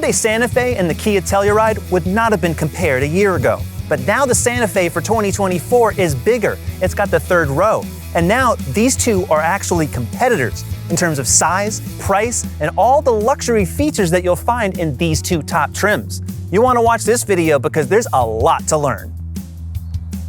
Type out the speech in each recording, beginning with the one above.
Hyundai Santa Fe and the Kia Telluride would not have been compared a year ago. But now the Santa Fe for 2024 is bigger. It's got the third row. And now these two are actually competitors in terms of size, price, and all the luxury features that you'll find in these two top trims. You want to watch this video because there's a lot to learn.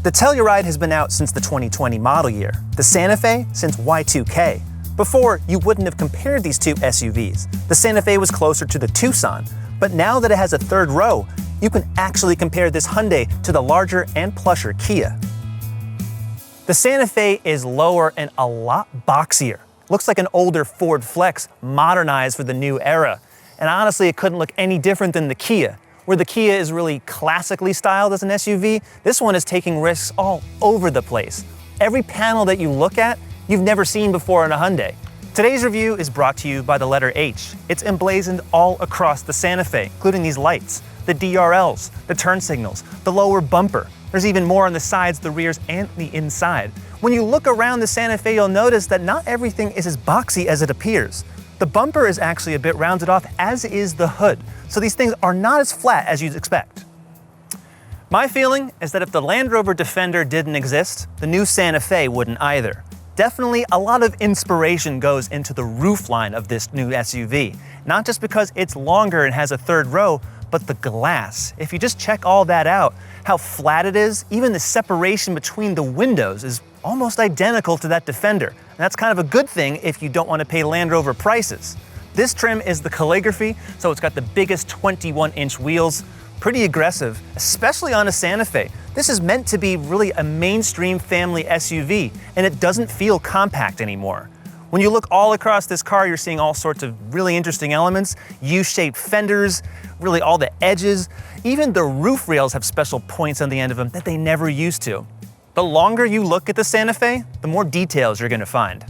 The Telluride has been out since the 2020 model year, the Santa Fe since Y2K. Before, you wouldn't have compared these two SUVs. The Santa Fe was closer to the Tucson, but now that it has a third row, you can actually compare this Hyundai to the larger and plusher Kia. The Santa Fe is lower and a lot boxier. Looks like an older Ford Flex modernized for the new era. And honestly, it couldn't look any different than the Kia. Where the Kia is really classically styled as an SUV, this one is taking risks all over the place. Every panel that you look at, you've never seen before in a Hyundai. Today's review is brought to you by the letter H. It's emblazoned all across the Santa Fe, including these lights, the DRLs, the turn signals, the lower bumper. There's even more on the sides, the rears, and the inside. When you look around the Santa Fe, you'll notice that not everything is as boxy as it appears. The bumper is actually a bit rounded off, as is the hood. So these things are not as flat as you'd expect. My feeling is that if the Land Rover Defender didn't exist, the new Santa Fe wouldn't either. Definitely a lot of inspiration goes into the roofline of this new SUV. Not just because it's longer and has a third row, but the glass. If you just check all that out, how flat it is, even the separation between the windows is almost identical to that Defender. And that's kind of a good thing if you don't want to pay Land Rover prices. This trim is the calligraphy, so it's got the biggest 21-inch wheels. Pretty aggressive, especially on a Santa Fe. This is meant to be really a mainstream family SUV, and it doesn't feel compact anymore. When you look all across this car, you're seeing all sorts of really interesting elements, U-shaped fenders, really all the edges. Even the roof rails have special points on the end of them that they never used to. The longer you look at the Santa Fe, the more details you're going to find.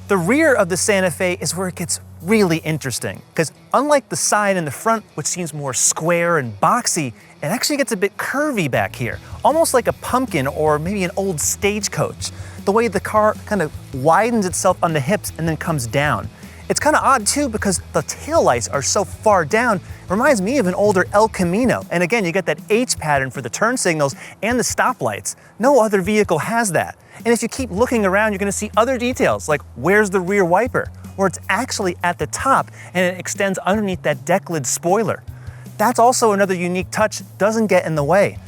The rear of the Santa Fe is where it gets really interesting, because unlike the side and the front, which seems more square and boxy, it actually gets a bit curvy back here, almost like a pumpkin or maybe an old stagecoach. The way the car kind of widens itself on the hips and then comes down. It's kind of odd too because the taillights are so far down. It reminds me of an older El Camino. And again, you get that H pattern for the turn signals and the stoplights. No other vehicle has that. And if you keep looking around, you're going to see other details, like where's the rear wiper, where it's actually at the top and it extends underneath that deck lid spoiler. That's also another unique touch, doesn't get in the way.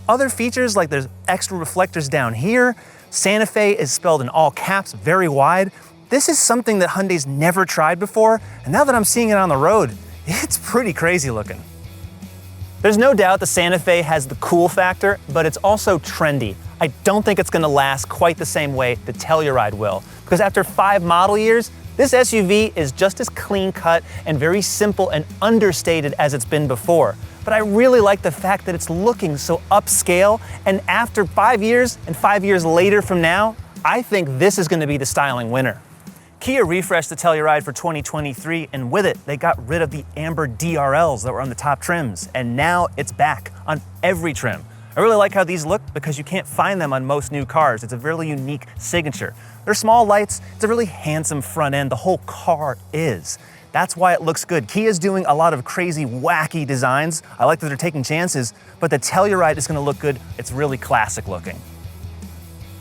Other features like there's extra reflectors down here. Santa Fe is spelled in all caps, very wide. This is something that Hyundai's never tried before, and now that I'm seeing it on the road, it's pretty crazy looking. There's no doubt the Santa Fe has the cool factor, but it's also trendy. I don't think it's going to last quite the same way the Telluride will, because after 5 model years, this SUV is just as clean-cut and very simple and understated as it's been before. But I really like the fact that it's looking so upscale, and after 5 years and 5 years later from now, I think this is going to be the styling winner. Kia refreshed the Telluride for 2023, and with it, they got rid of the amber DRLs that were on the top trims, and now it's back on every trim. I really like how these look because you can't find them on most new cars. It's a really unique signature. They're small lights, it's a really handsome front end, the whole car is. That's why it looks good. Kia's doing a lot of crazy, wacky designs. I like that they're taking chances, but the Telluride is going to look good. It's really classic looking.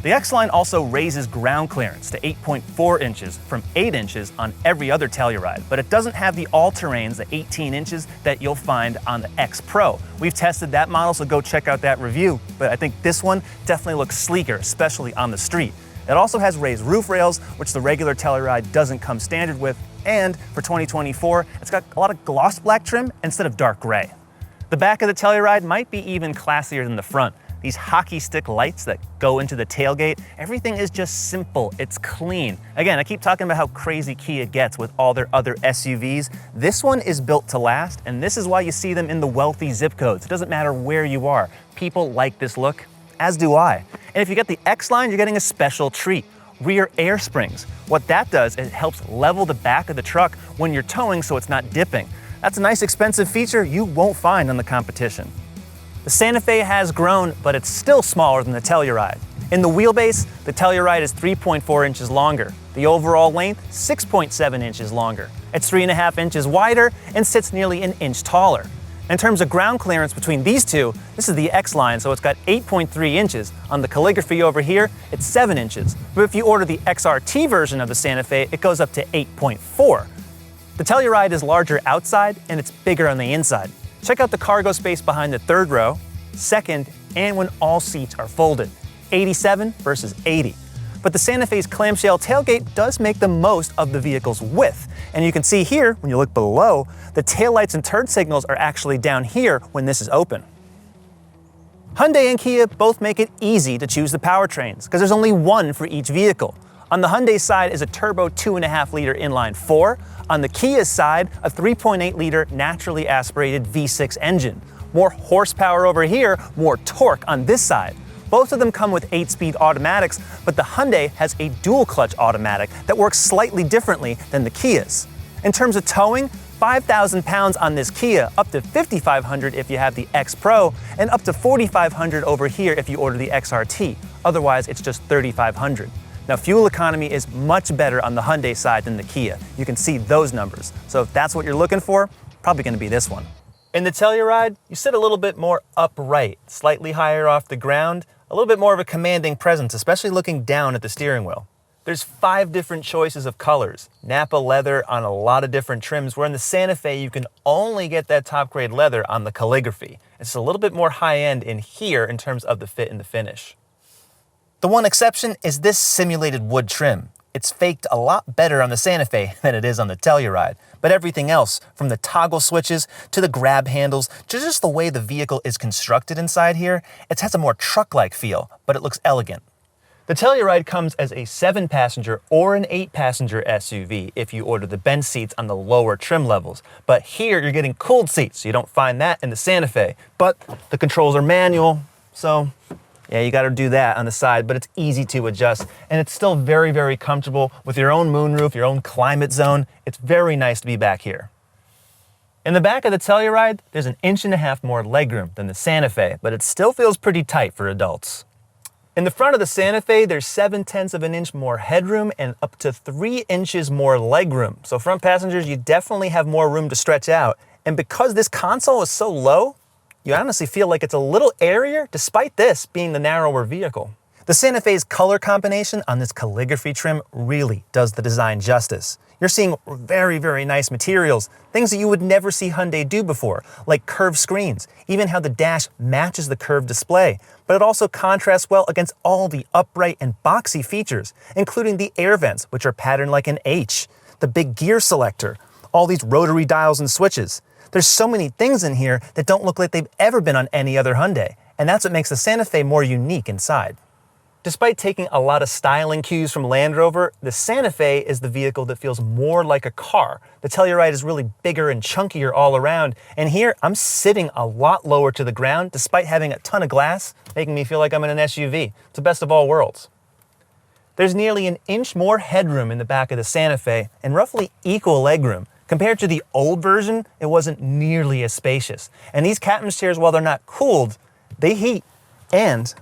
The X-Line also raises ground clearance to 8.4 inches from 8 inches on every other Telluride, but it doesn't have the all-terrains, the 18 inches that you'll find on the X Pro. We've tested that model, so go check out that review, but I think this one definitely looks sleeker, especially on the street. It also has raised roof rails, which the regular Telluride doesn't come standard with, and for 2024, it's got a lot of gloss black trim instead of dark gray. The back of the Telluride might be even classier than the front. These hockey stick lights that go into the tailgate, everything is just simple, it's clean. Again, I keep talking about how crazy Kia gets with all their other SUVs. This one is built to last, and this is why you see them in the wealthy zip codes. It doesn't matter where you are. People like this look, as do I. And if you get the X-Line, you're getting a special treat. Rear air springs. What that does is it helps level the back of the truck when you're towing so it's not dipping. That's a nice expensive feature you won't find on the competition. The Santa Fe has grown, but it's still smaller than the Telluride. In the wheelbase, the Telluride is 3.4 inches longer. The overall length, 6.7 inches longer. It's 3.5 inches wider and sits nearly an inch taller. In terms of ground clearance between these two, this is the X line, so it's got 8.3 inches. On the calligraphy over here, it's 7 inches. But if you order the XRT version of the Santa Fe, it goes up to 8.4. The Telluride is larger outside and it's bigger on the inside. Check out the cargo space behind the third row, second, and when all seats are folded. 87 versus 80. But the Santa Fe's clamshell tailgate does make the most of the vehicle's width. And you can see here, when you look below, the taillights and turn signals are actually down here when this is open. Hyundai and Kia both make it easy to choose the powertrains, because there's only one for each vehicle. On the Hyundai side is a turbo 2.5-liter inline-4. On the Kia side, a 3.8-liter naturally aspirated V6 engine. More horsepower over here, more torque on this side. Both of them come with 8-speed automatics, but the Hyundai has a dual-clutch automatic that works slightly differently than the Kia's. In terms of towing, 5,000 pounds on this Kia, up to 5,500 if you have the X Pro, and up to 4,500 over here if you order the XRT. Otherwise, it's just 3,500. Now, fuel economy is much better on the Hyundai side than the Kia. You can see those numbers. So if that's what you're looking for, probably going to be this one. In the Telluride, you sit a little bit more upright, slightly higher off the ground, a little bit more of a commanding presence, especially looking down at the steering wheel. There's 5 different choices of colors. Napa leather on a lot of different trims, where in the Santa Fe you can only get that top grade leather on the calligraphy. It's a little bit more high end in here in terms of the fit and the finish. The one exception is this simulated wood trim. It's faked a lot better on the Santa Fe than it is on the Telluride. But everything else, from the toggle switches to the grab handles to just the way the vehicle is constructed inside here, it has a more truck-like feel, but it looks elegant. The Telluride comes as a 7-passenger or an 8-passenger SUV if you order the bench seats on the lower trim levels. But here you're getting cooled seats, so you don't find that in the Santa Fe. But the controls are manual, so yeah, you gotta do that on the side, but it's easy to adjust, and it's still very, very comfortable with your own moonroof, your own climate zone. It's very nice to be back here. In the back of the Telluride, there's an 1.5 inches more legroom than the Santa Fe, but it still feels pretty tight for adults. In the front of the Santa Fe, there's 0.7 of an inch more headroom and up to 3 inches more legroom. So front passengers, you definitely have more room to stretch out. And because this console is so low, you honestly feel like it's a little airier, despite this being the narrower vehicle. The Santa Fe's color combination on this calligraphy trim really does the design justice. You're seeing very, very nice materials, things that you would never see Hyundai do before, like curved screens, even how the dash matches the curved display. But it also contrasts well against all the upright and boxy features, including the air vents, which are patterned like an H, the big gear selector, all these rotary dials and switches. There's so many things in here that don't look like they've ever been on any other Hyundai, and that's what makes the Santa Fe more unique inside. Despite taking a lot of styling cues from Land Rover, the Santa Fe is the vehicle that feels more like a car. The Telluride is really bigger and chunkier all around, and here I'm sitting a lot lower to the ground despite having a ton of glass, making me feel like I'm in an SUV. It's the best of all worlds. There's nearly 1 inch more headroom in the back of the Santa Fe and roughly equal legroom. Compared to the old version, it wasn't nearly as spacious. And these captain's chairs, while they're not cooled, they heat, and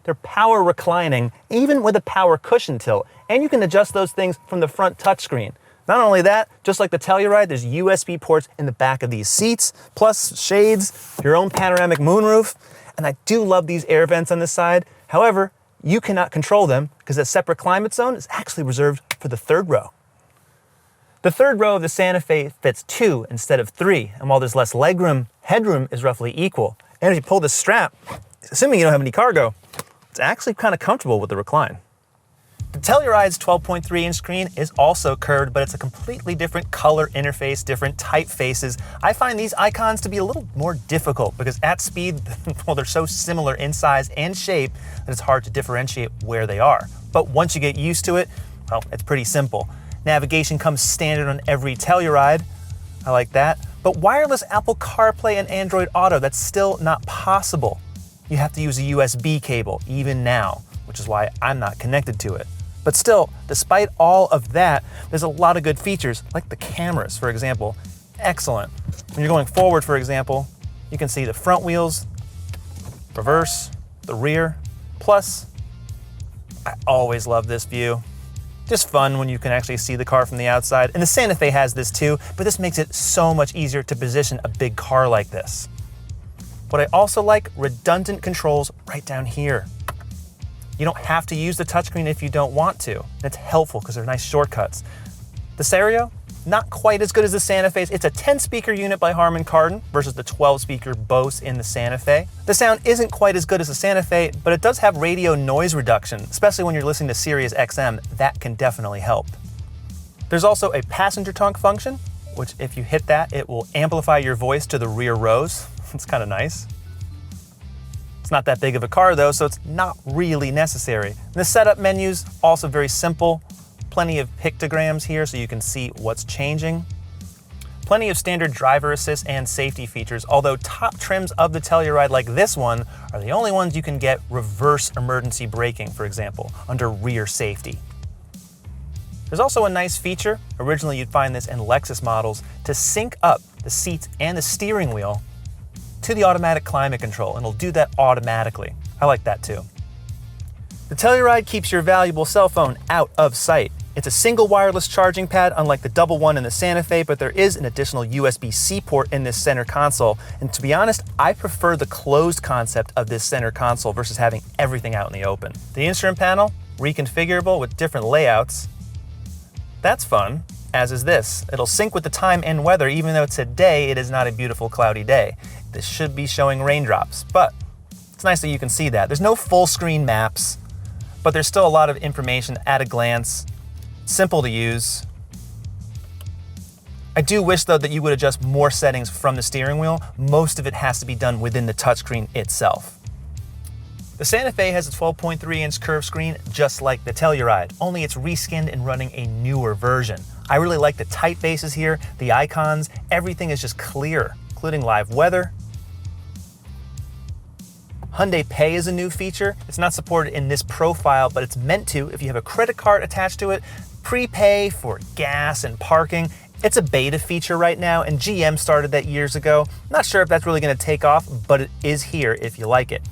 they're power reclining, even with a power cushion tilt. And you can adjust those things from the front touchscreen. Not only that, just like the Telluride, there's USB ports in the back of these seats, plus shades, your own panoramic moonroof. And I do love these air vents on this side. However, you cannot control them because that separate climate zone is actually reserved for the third row. The third row of the Santa Fe fits 2 instead of 3, and while there's less legroom, headroom is roughly equal. And if you pull this strap, assuming you don't have any cargo, it's actually kind of comfortable with the recline. The Telluride's 12.3-inch screen is also curved, but it's a completely different color interface, different typefaces. I find these icons to be a little more difficult because at speed, well, they're so similar in size and shape that it's hard to differentiate where they are. But once you get used to it, well, it's pretty simple. Navigation comes standard on every Telluride. I like that. But wireless Apple CarPlay and Android Auto, that's still not possible. You have to use a USB cable, even now, which is why I'm not connected to it. But still, despite all of that, there's a lot of good features, like the cameras, for example. Excellent. When you're going forward, for example, you can see the front wheels, reverse, the rear. Plus, I always love this view. Just fun when you can actually see the car from the outside. And the Santa Fe has this too, but this makes it so much easier to position a big car like this. What I also like, redundant controls right down here. You don't have to use the touchscreen if you don't want to. And it's helpful because they're nice shortcuts. The stereo, not quite as good as the Santa Fe's. It's a 10-speaker unit by Harman Kardon versus the 12-speaker Bose in the Santa Fe. The sound isn't quite as good as the Santa Fe, but it does have radio noise reduction, especially when you're listening to Sirius XM. That can definitely help. There's also a passenger talk function, which if you hit that, it will amplify your voice to the rear rows. It's kind of nice. It's not that big of a car though, so it's not really necessary. And the setup menu's also very simple. Plenty of pictograms here so you can see what's changing. Plenty of standard driver assist and safety features, although top trims of the Telluride like this one are the only ones you can get reverse emergency braking, for example, under rear safety. There's also a nice feature, originally you'd find this in Lexus models, to sync up the seats and the steering wheel to the automatic climate control, and it'll do that automatically. I like that too. The Telluride keeps your valuable cell phone out of sight. It's a single wireless charging pad, unlike the double one in the Santa Fe, but there is an additional USB-C port in this center console. And to be honest, I prefer the closed concept of this center console versus having everything out in the open. The instrument panel, reconfigurable with different layouts. That's fun, as is this. It'll sync with the time and weather, even though today it is not a beautiful cloudy day. This should be showing raindrops, but it's nice that you can see that. There's no full screen maps, but there's still a lot of information at a glance. Simple to use. I do wish though that you would adjust more settings from the steering wheel. Most of it has to be done within the touchscreen itself. The Santa Fe has a 12.3-inch curved screen just like the Telluride, only it's reskinned and running a newer version. I really like the typefaces here, the icons, everything is just clear, including live weather. Hyundai Pay is a new feature. It's not supported in this profile, but it's meant to if you have a credit card attached to it. Prepay for gas and parking. It's a beta feature right now, and GM started that years ago. Not sure if that's really going to take off, but it is here if you like it.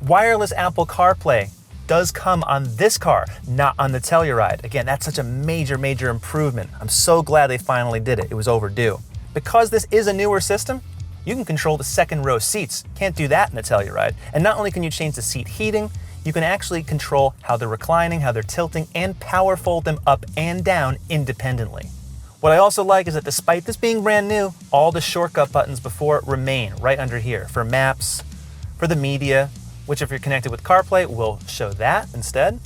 Wireless Apple CarPlay does come on this car, not on the Telluride. Again, that's such a major improvement. I'm so glad they finally did it. It was overdue. Because this is a newer system, you can control the second row seats. Can't do that in the Telluride. And not only can you change the seat heating, you can actually control how they're reclining, how they're tilting, and power fold them up and down independently. What I also like is that despite this being brand new, all the shortcut buttons before remain right under here for maps, for the media, which if you're connected with CarPlay will show that instead,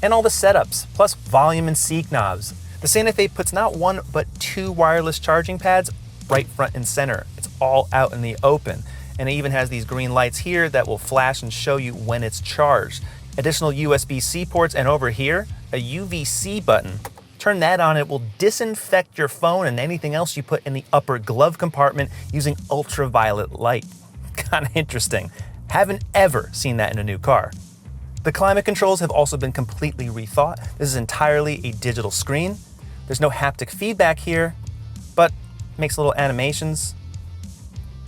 and all the setups, plus volume and seek knobs. The Santa Fe puts not one, but two wireless charging pads right front and center. It's all out in the open. And it even has these green lights here that will flash and show you when it's charged. Additional USB-C ports, and over here, a UVC button. Turn that on, it will disinfect your phone and anything else you put in the upper glove compartment using ultraviolet light. Kind of interesting. Haven't ever seen that in a new car. The climate controls have also been completely rethought. This is entirely a digital screen. There's no haptic feedback here, but makes little animations.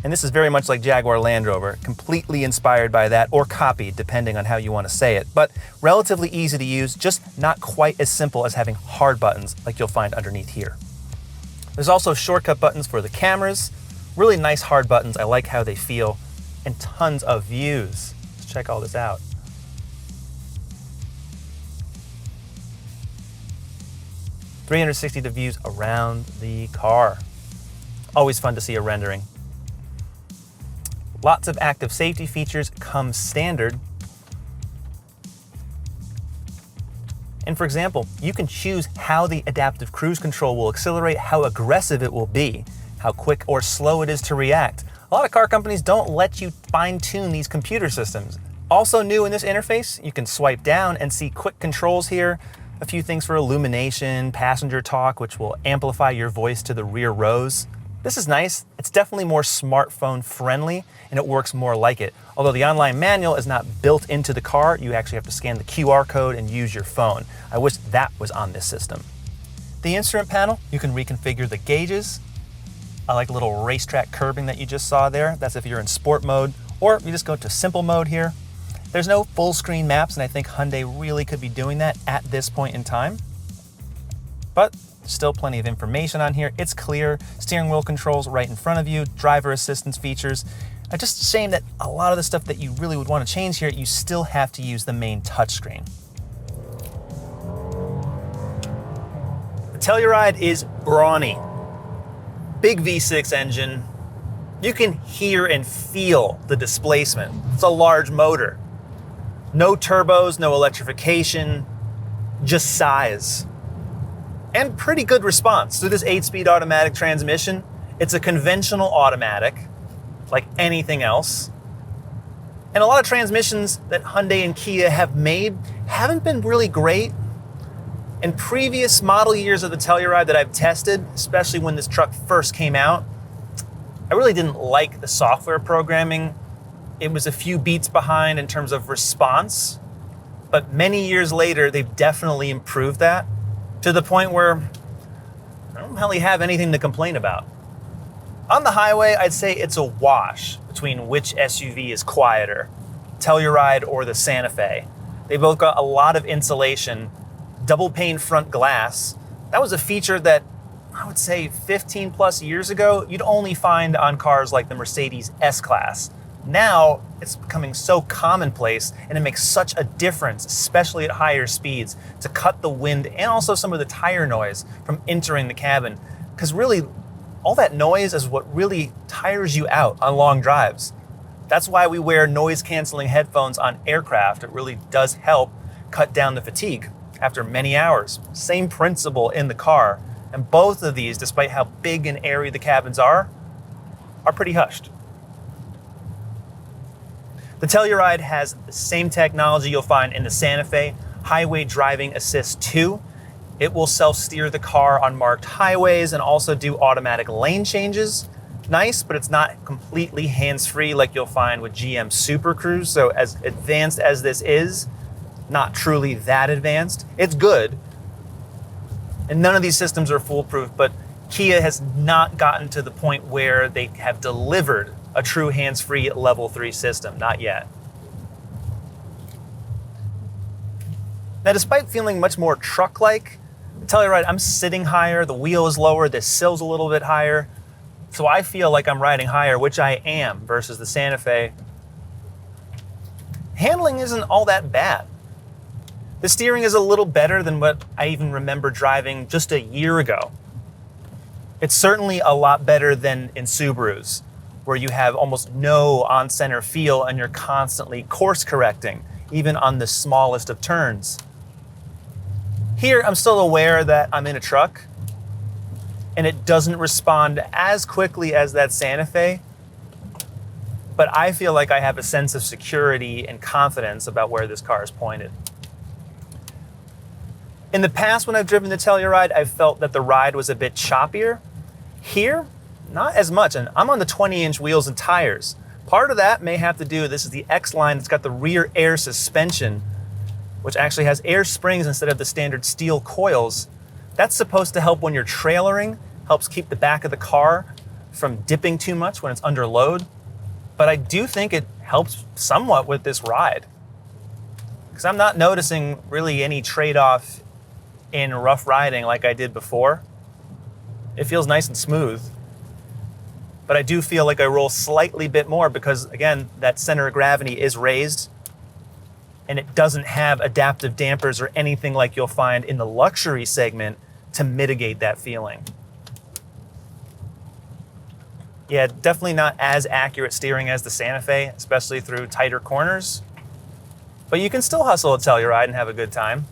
And this is very much like Jaguar Land Rover, completely inspired by that or copied, depending on how you want to say it. But relatively easy to use, just not quite as simple as having hard buttons like you'll find underneath here. There's also shortcut buttons for the cameras. Really nice hard buttons. I like how they feel. And tons of views. Let's check all this out. .360 views around the car. Always fun to see a rendering. Lots of active safety features come standard. And for example, you can choose how the adaptive cruise control will accelerate, how aggressive it will be, how quick or slow it is to react. A lot of car companies don't let you fine-tune these computer systems. Also new in this interface, you can swipe down and see quick controls here. A few things for illumination, passenger talk, which will amplify your voice to the rear rows. This is nice. It's definitely more smartphone friendly and it works more like it. Although the online manual is not built into the car, you actually have to scan the QR code and use your phone. I wish that was on this system. The instrument panel, you can reconfigure the gauges. I like the little racetrack curbing that you just saw there. That's if you're in sport mode, or you just go to simple mode here. There's no full screen maps, and I think Hyundai really could be doing that at this point in time. But still plenty of information on here. It's clear, steering wheel controls right in front of you, driver assistance features. Just a shame that a lot of the stuff that you really would want to change here, you still have to use the main touchscreen. The Telluride is brawny. Big V6 engine. You can hear and feel the displacement. It's a large motor. No turbos, no electrification, just size. And pretty good response through this 8-speed automatic transmission. It's a conventional automatic, like anything else. And a lot of transmissions that Hyundai and Kia have made haven't been really great. In previous model years of the Telluride that I've tested, especially when this truck first came out, I really didn't like the software programming. It was a few beats behind in terms of response, but many years later, they've definitely improved that to the point where I don't really have anything to complain about. On the highway, I'd say it's a wash between which SUV is quieter, Telluride or the Santa Fe. They both got a lot of insulation, double pane front glass. That was a feature that I would say 15 plus years ago, you'd only find on cars like the Mercedes S-Class. Now, it's becoming so commonplace, and it makes such a difference, especially at higher speeds, to cut the wind and also some of the tire noise from entering the cabin. Because really, all that noise is what really tires you out on long drives. That's why we wear noise-canceling headphones on aircraft. It really does help cut down the fatigue after many hours. Same principle in the car. And both of these, despite how big and airy the cabins are pretty hushed. The Telluride has the same technology you'll find in the Santa Fe, Highway Driving Assist 2. It will self-steer the car on marked highways and also do automatic lane changes. Nice, but it's not completely hands-free like you'll find with GM Super Cruise. So as advanced as this is, not truly that advanced. It's good. And none of these systems are foolproof, but Kia has not gotten to the point where they have delivered a true hands-free level 3 system, not yet. Now, despite feeling much more truck-like, the Telluride, I'm sitting higher, the wheel is lower, the sill's a little bit higher, so I feel like I'm riding higher, which I am, versus the Santa Fe. Handling isn't all that bad. The steering is a little better than what I even remember driving just a year ago. It's certainly a lot better than in Subarus, where you have almost no on-center feel and you're constantly course correcting, even on the smallest of turns. Here, I'm still aware that I'm in a truck, and it doesn't respond as quickly as that Santa Fe, but I feel like I have a sense of security and confidence about where this car is pointed. In the past, when I've driven the Telluride, I've felt that the ride was a bit choppier. Here, not as much, and I'm on the 20-inch wheels and tires. Part of that may have to do, this is the X-Line, it's got the rear air suspension, which actually has air springs instead of the standard steel coils. That's supposed to help when you're trailering, helps keep the back of the car from dipping too much when it's under load. But I do think it helps somewhat with this ride, because I'm not noticing really any trade-off in rough riding like I did before. It feels nice and smooth. But I do feel like I roll slightly bit more because, again, that center of gravity is raised and it doesn't have adaptive dampers or anything like you'll find in the luxury segment to mitigate that feeling. Yeah, definitely not as accurate steering as the Santa Fe, especially through tighter corners. But you can still hustle a Telluride and have a good time.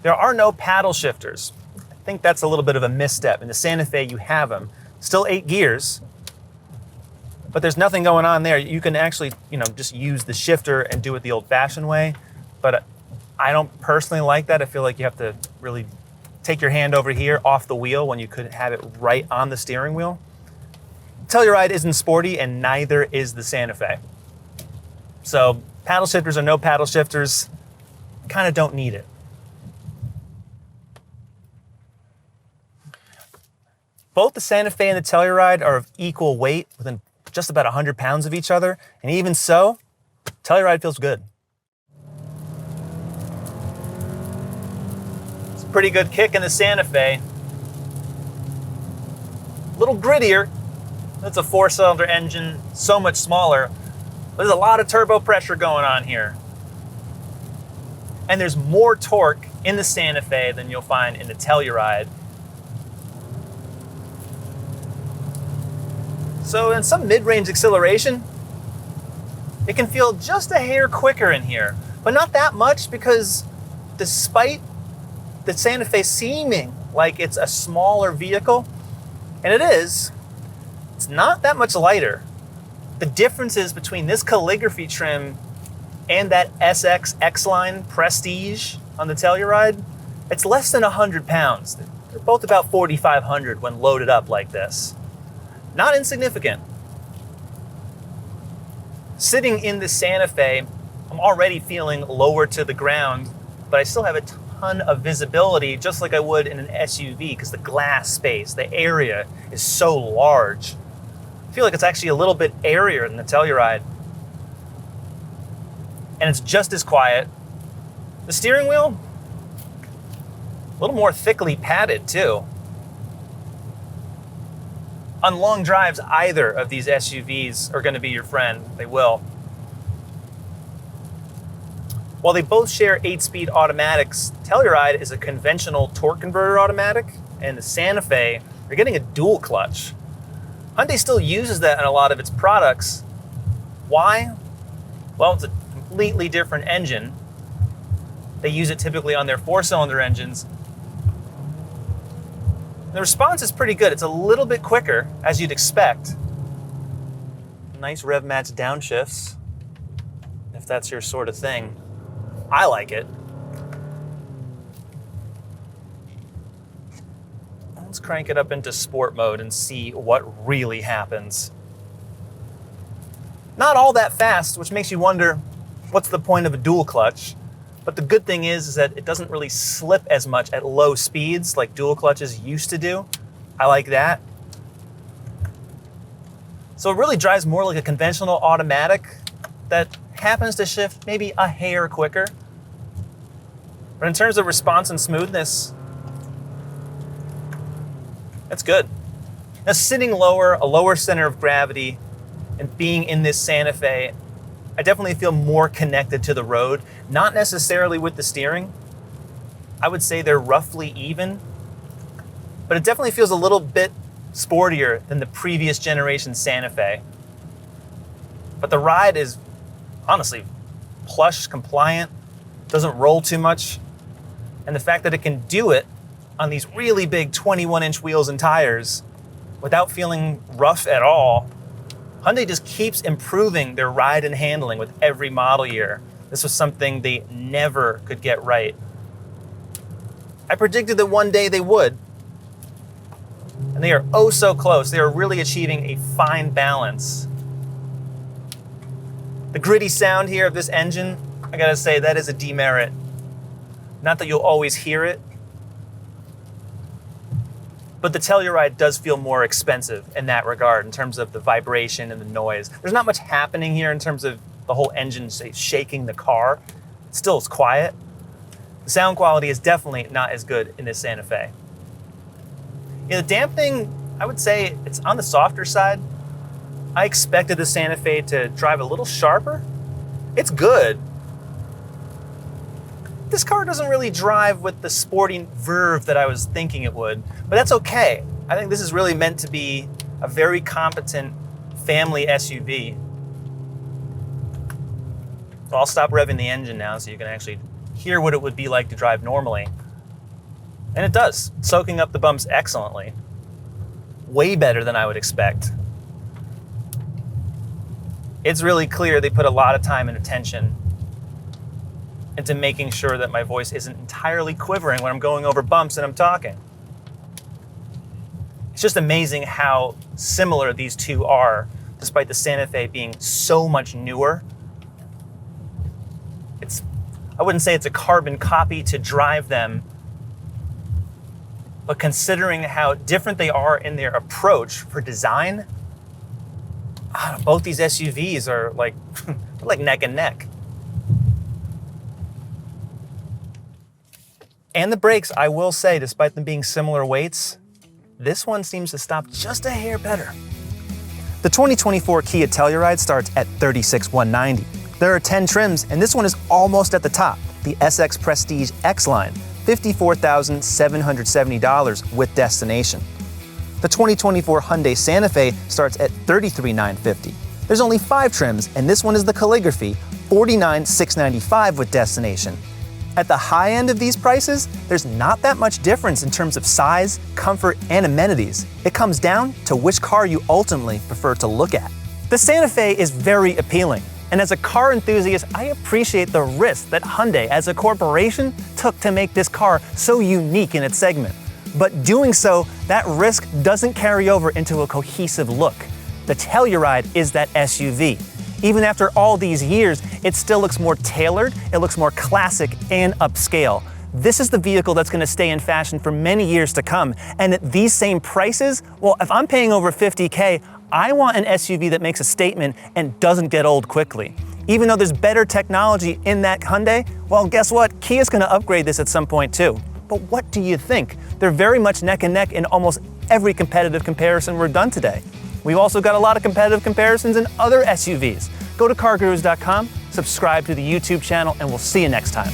There are no paddle shifters. I think that's a little bit of a misstep. In the Santa Fe, you have them. Still 8 gears, but there's nothing going on there. You can actually, just use the shifter and do it the old-fashioned way. But I don't personally like that. I feel like you have to really take your hand over here off the wheel when you could have it right on the steering wheel. Telluride isn't sporty, and neither is the Santa Fe. So paddle shifters or no paddle shifters, kind of don't need it. Both the Santa Fe and the Telluride are of equal weight, within just about 100 pounds of each other. And even so, Telluride feels good. It's a pretty good kick in the Santa Fe. A little grittier. That's a 4-cylinder engine, so much smaller. There's a lot of turbo pressure going on here. And there's more torque in the Santa Fe than you'll find in the Telluride. So in some mid-range acceleration, it can feel just a hair quicker in here, but not that much, because despite the Santa Fe seeming like it's a smaller vehicle, and it is, it's not that much lighter. The differences between this calligraphy trim and that SX X-Line Prestige on the Telluride, it's less than 100 pounds. They're both about 4,500 when loaded up like this. Not insignificant. Sitting in the Santa Fe, I'm already feeling lower to the ground, but I still have a ton of visibility, just like I would in an SUV, because the glass space, the area is so large. I feel like it's actually a little bit airier than the Telluride. And it's just as quiet. The steering wheel, a little more thickly padded too. On long drives, either of these SUVs are going to be your friend. They will. While they both share 8-speed automatics, Telluride is a conventional torque converter automatic, and the Santa Fe, you're getting a dual clutch. Hyundai still uses that in a lot of its products. Why? Well, it's a completely different engine. They use it typically on their 4-cylinder engines. The response is pretty good. It's a little bit quicker, as you'd expect. Nice rev match downshifts, if that's your sort of thing. I like it. Let's crank it up into sport mode and see what really happens. Not all that fast, which makes you wonder, what's the point of a dual clutch? But the good thing is that it doesn't really slip as much at low speeds like dual clutches used to do. I like that. So it really drives more like a conventional automatic that happens to shift maybe a hair quicker. But in terms of response and smoothness, that's good. Now, sitting lower, a lower center of gravity, and being in this Santa Fe, I definitely feel more connected to the road, not necessarily with the steering. I would say they're roughly even, but it definitely feels a little bit sportier than the previous generation Santa Fe. But the ride is honestly plush, compliant, doesn't roll too much. And the fact that it can do it on these really big 21-inch wheels and tires without feeling rough at all, Hyundai just keeps improving their ride and handling with every model year. This was something they never could get right. I predicted that one day they would. And they are oh so close. They are really achieving a fine balance. The gritty sound here of this engine, I gotta say, that is a demerit. Not that you'll always hear it, but the Telluride does feel more expensive in that regard, in terms of the vibration and the noise. There's not much happening here in terms of the whole engine, say, shaking the car. Still, it's quiet. The sound quality is definitely not as good in this Santa Fe. The dampening, I would say it's on the softer side. I expected the Santa Fe to drive a little sharper. It's good. This car doesn't really drive with the sporting verve that I was thinking it would, but that's okay. I think this is really meant to be a very competent family SUV. So I'll stop revving the engine now so you can actually hear what it would be like to drive normally. And it does, soaking up the bumps excellently. Way better than I would expect. It's really clear they put a lot of time and attention into making sure that my voice isn't entirely quivering when I'm going over bumps and I'm talking. It's just amazing how similar these two are, despite the Santa Fe being so much newer. I wouldn't say it's a carbon copy to drive them, but considering how different they are in their approach for design, Both these SUVs are like, like neck and neck. And the brakes, I will say, despite them being similar weights, this one seems to stop just a hair better. The 2024 Kia Telluride starts at $36,190. There are 10 trims, and this one is almost at the top, the SX Prestige X-Line, $54,770 with destination. The 2024 Hyundai Santa Fe starts at $33,950. There's only 5 trims, and this one is the Calligraphy, $49,695 with destination. At the high end of these prices, there's not that much difference in terms of size, comfort, and amenities. It comes down to which car you ultimately prefer to look at. The Santa Fe is very appealing, and as a car enthusiast, I appreciate the risk that Hyundai as a corporation took to make this car so unique in its segment. But doing so, that risk doesn't carry over into a cohesive look. The Telluride is that SUV. Even after all these years, it still looks more tailored, it looks more classic and upscale. This is the vehicle that's going to stay in fashion for many years to come. And at these same prices, well, if I'm paying over $50K, I want an SUV that makes a statement and doesn't get old quickly. Even though there's better technology in that Hyundai, well, guess what? Kia's going to upgrade this at some point too. But what do you think? They're very much neck and neck in almost every competitive comparison we've done today. We've also got a lot of competitive comparisons in other SUVs. Go to CarGurus.com, subscribe to the YouTube channel, and we'll see you next time.